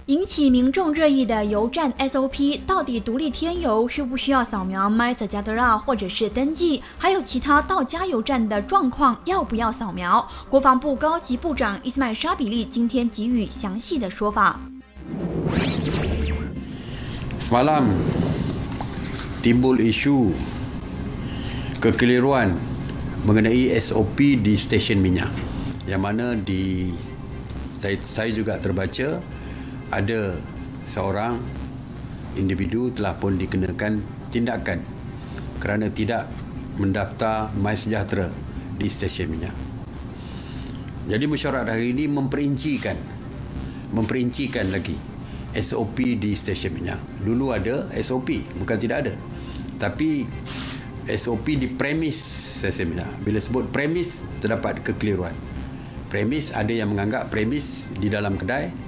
引起民众热议的油站 SOP 到底独立添油需不需要扫描 MySejahtera 或者是登记，还有其他到加油站的状况要不要扫描？国防部高级部长伊斯迈沙比利今天给予详细的说法。Semalam timbul isu kekeliruan mengenai SOP di stesen minyak, yang mana saya juga terbaca ada seorang individu telah pun dikenakan tindakan kerana tidak mendaftar MySejahtera di stesen minyak. Jadi mesyuarat hari ini memperincikan lagi SOP di stesen minyak. Dulu ada SOP, bukan tidak ada. Tapi SOP di premis stesen minyak. Bila sebut premis, terdapat kekeliruan. Premis, ada yang menganggap premis di dalam kedai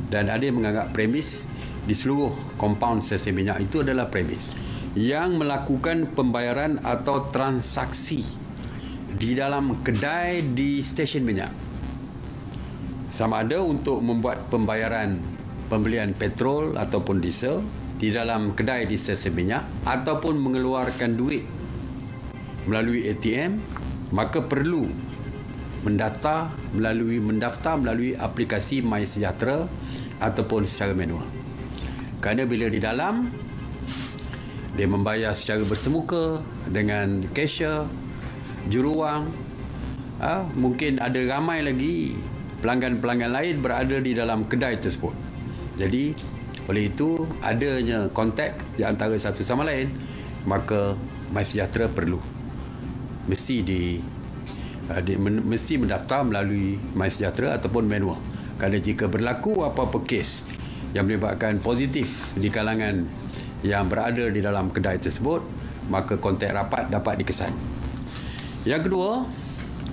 dan ada yang menganggap premis di seluruh kompaun stesen minyak itu adalah premis. Yang melakukan pembayaran atau transaksi di dalam kedai di stesen minyak, sama ada untuk membuat pembayaran pembelian petrol ataupun diesel di dalam kedai di stesen minyak ataupun mengeluarkan duit melalui ATM, maka perlu mendaftar melalui aplikasi MySejahtera ataupun secara manual. Kerana bila di dalam dia membayar secara bersemuka dengan cashier, juruwang, mungkin ada ramai lagi pelanggan-pelanggan lain berada di dalam kedai tersebut. Jadi oleh itu adanya kontak di antara satu sama lain, maka MySejahtera mesti mendaftar melalui MySejahtera ataupun manual. Kerana jika berlaku apa-apa kes yang menyebabkan positif di kalangan yang berada di dalam kedai tersebut, maka kontak rapat dapat dikesan. Yang kedua,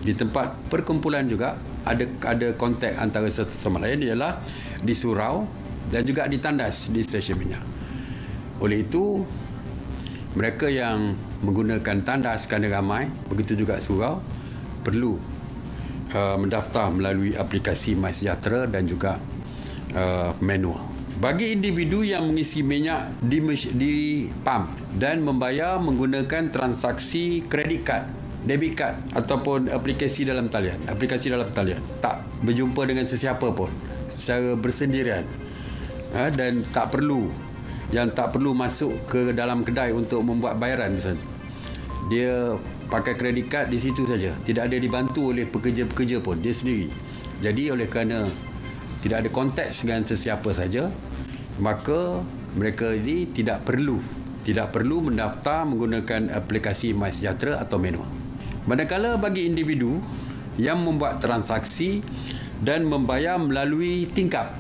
di tempat perkumpulan juga ada kontak antara satu sama lain, ialah di surau dan juga ditandas di stesen minyak. Oleh itu, mereka yang menggunakan tandas kerana ramai, begitu juga surau, perlu mendaftar melalui aplikasi MySejahtera dan juga manual. Bagi individu yang mengisi minyak di pam dan membayar menggunakan transaksi kredit kad, debit card ataupun aplikasi dalam talian, tak berjumpa dengan sesiapa pun, secara bersendirian, dan tak perlu masuk ke dalam kedai untuk membuat bayaran misalnya. Dia pakai kredit kad di situ saja, tidak ada dibantu oleh pekerja-pekerja pun, dia sendiri. Jadi oleh kerana tidak ada konteks dengan sesiapa saja, maka mereka ini tidak perlu mendaftar menggunakan aplikasi MySejahtera atau manual. Manakala bagi individu yang membuat transaksi dan membayar melalui tingkap,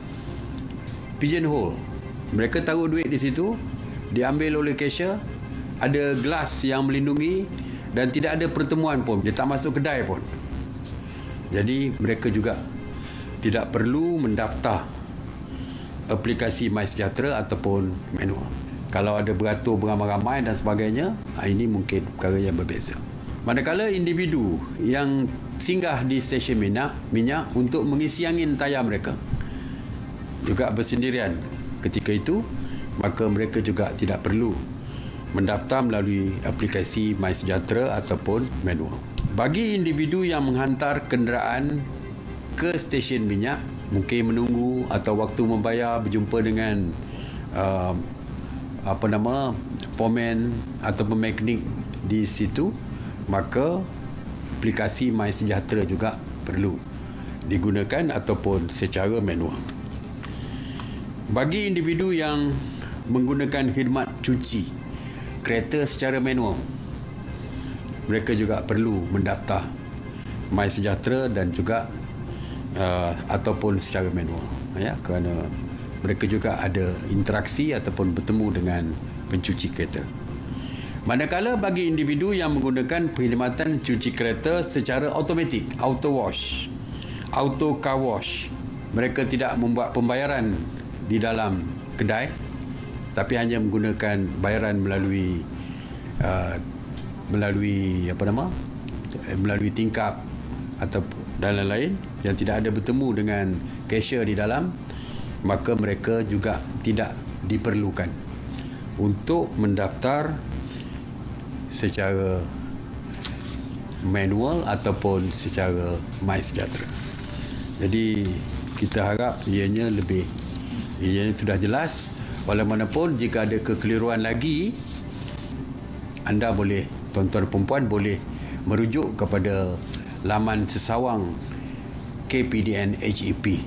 pigeonhole, mereka taruh duit di situ, diambil oleh cashier, ada gelas yang melindungi dan tidak ada pertemuan pun, dia tak masuk kedai pun. Jadi mereka juga tidak perlu mendaftar aplikasi MySejahtera ataupun manual. Kalau ada beratur beramai-ramai dan sebagainya, ini mungkin perkara yang berbeza. Manakala individu yang singgah di stesen minyak untuk mengisi angin tayar mereka juga bersendirian ketika itu, maka mereka juga tidak perlu mendaftar melalui aplikasi MySejahtera ataupun manual. Bagi individu yang menghantar kenderaan ke stesen minyak, mungkin menunggu atau waktu membayar berjumpa dengan foreman ataupun mekanik di situ, maka aplikasi MySejahtera juga perlu digunakan ataupun secara manual. Bagi individu yang menggunakan khidmat cuci kereta secara manual, mereka juga perlu mendaftar MySejahtera dan juga ataupun secara manual, kerana mereka juga ada interaksi ataupun bertemu dengan pencuci kereta. Manakala bagi individu yang menggunakan perkhidmatan cuci kereta secara automatik, auto car wash, mereka tidak membuat pembayaran di dalam kedai, tapi hanya menggunakan bayaran melalui tingkap atau dan lain-lain, yang tidak ada bertemu dengan cashier di dalam, maka mereka juga tidak diperlukan untuk mendaftar secara manual ataupun secara MySejahtera. Jadi kita harap ianya sudah jelas. Walaupun jika ada kekeliruan lagi, anda boleh, tuan-tuan dan puan boleh merujuk kepada laman sesawang KPDN HEP.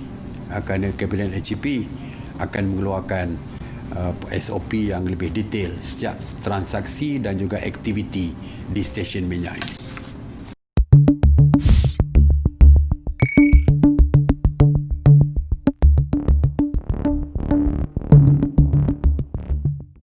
Kerana KPDN HEP akan mengeluarkan SOP yang lebih detail setiap transaksi dan juga aktiviti di stesen minyak ini.